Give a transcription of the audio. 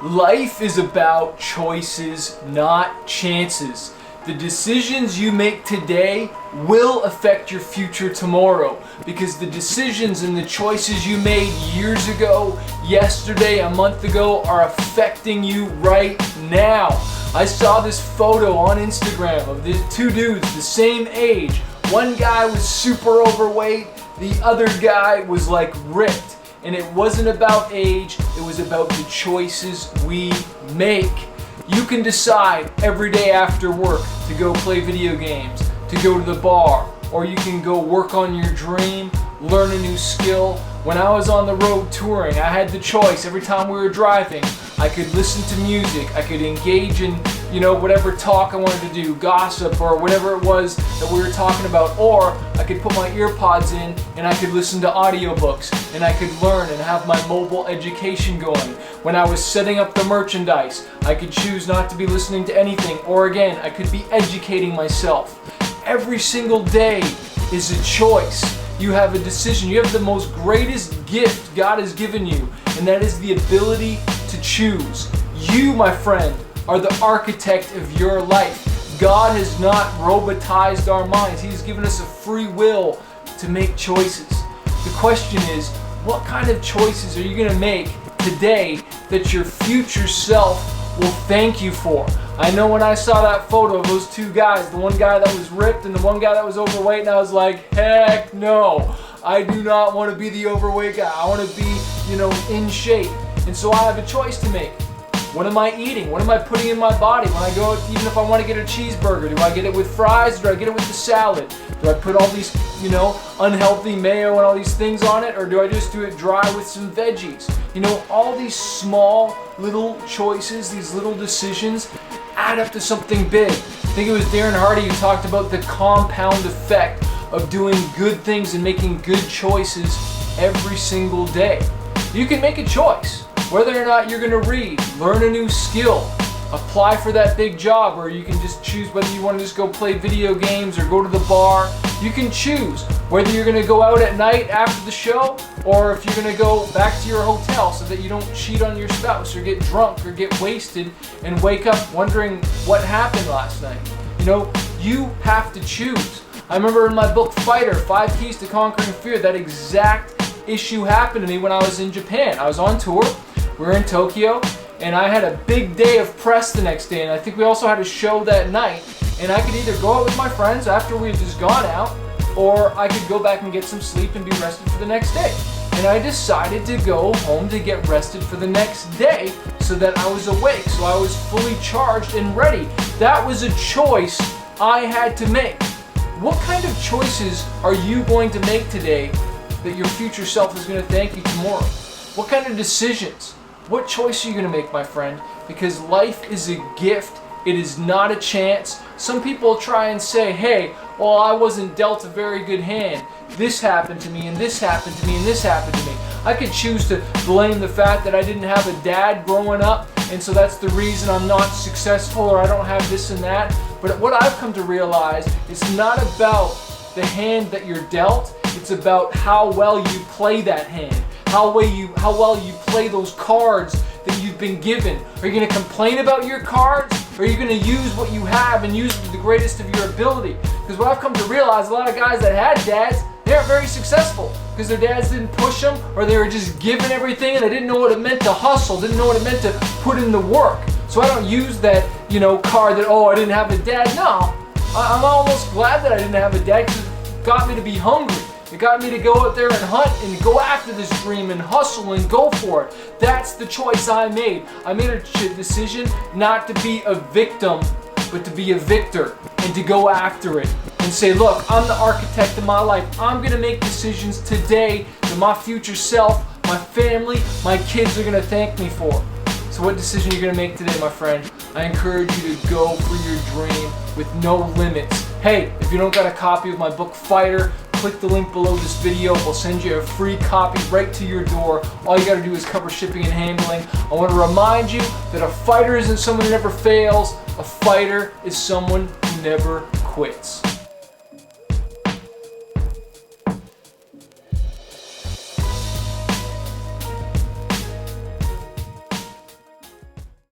Life is about choices, not chances. The decisions you make today will affect your future tomorrow, because the decisions and the choices you made years ago, yesterday, a month ago are affecting you right now. I saw this photo on Instagram of these two dudes the same age. One guy was super overweight, the other guy was like ripped. And it wasn't about age, it was about the choices we make. You can decide every day after work to go play video games, to go to the bar, or you can go work on your dream, learn a new skill. When I was on the road touring, I had the choice. Every time we were driving, I could listen to music, I could engage in, whatever talk I wanted to do, gossip or whatever it was that we were talking about, or I could put my earpods in and I could listen to audiobooks and I could learn and have my mobile education going. When I was setting up the merchandise, I could choose not to be listening to anything, or again, I could be educating myself. Every single day is a choice. You have a decision. You have the most greatest gift God has given you, and that is the ability to choose. You, my friend, are the architect of your life. God has not robotized our minds. He's given us a free will to make choices. The question is, what kind of choices are you going to make today that your future self will thank you for? I know when I saw that photo of those two guys, the one guy that was ripped and the one guy that was overweight, and I was like, heck no, I do not want to be the overweight guy. I want to be, in shape. And so I have a choice to make. What am I eating? What am I putting in my body? When I go out, even if I want to get a cheeseburger, do I get it with fries or do I get it with the salad? Do I put all these, unhealthy mayo and all these things on it, or do I just do it dry with some veggies? All these small little choices, these little decisions add up to something big. I think it was Darren Hardy who talked about the compound effect of doing good things and making good choices every single day. You can make a choice whether or not you're going to read, learn a new skill, apply for that big job, or you can just choose whether you want to just go play video games or go to the bar. You can choose whether you're going to go out at night after the show, or if you're going to go back to your hotel so that you don't cheat on your spouse or get drunk or get wasted and wake up wondering what happened last night. You have to choose. I remember in my book Fighter, 5 Keys to Conquering Fear, that exact issue happened to me when I was in Japan. I was on tour, we were in Tokyo, and I had a big day of press the next day, and I think we also had a show that night, and I could either go out with my friends after we had just gone out, or I could go back and get some sleep and be rested for the next day. And I decided to go home to get rested for the next day so that I was awake, so I was fully charged and ready. That was a choice I had to make. What kind of choices are you going to make today that your future self is going to thank you tomorrow? What kind of decisions? What choice are you going to make, my friend? Because life is a gift. It is not a chance. Some people try and say, hey, well, I wasn't dealt a very good hand. This happened to me, and this happened to me, and this happened to me. I could choose to blame the fact that I didn't have a dad growing up, and so that's the reason I'm not successful, or I don't have this and that. But what I've come to realize, it's not about the hand that you're dealt. It's about how well you play that hand. How well you play those cards that you've been given. Are you going to complain about your cards? Or are you going to use what you have and use it to the greatest of your ability? Because what I've come to realize, a lot of guys that had dads, they aren't very successful because their dads didn't push them, or they were just given everything and they didn't know what it meant to hustle, didn't know what it meant to put in the work. So I don't use that, card that, I didn't have a dad. No, I'm almost glad that I didn't have a dad because it got me to be hungry. It got me to go out there and hunt and go after this dream and hustle and go for it. That's the choice I made. I made a decision not to be a victim, but to be a victor and to go after it and say, look, I'm the architect of my life. I'm going to make decisions today that my future self, my family, my kids are going to thank me for. So what decision are you going to make today, my friend? I encourage you to go for your dream with no limits. Hey, if you don't got a copy of my book Fighter, click the link below this video. We'll send you a free copy right to your door. All you got to do is cover shipping and handling. I want to remind you that a fighter isn't someone who never fails. A fighter is someone who never quits.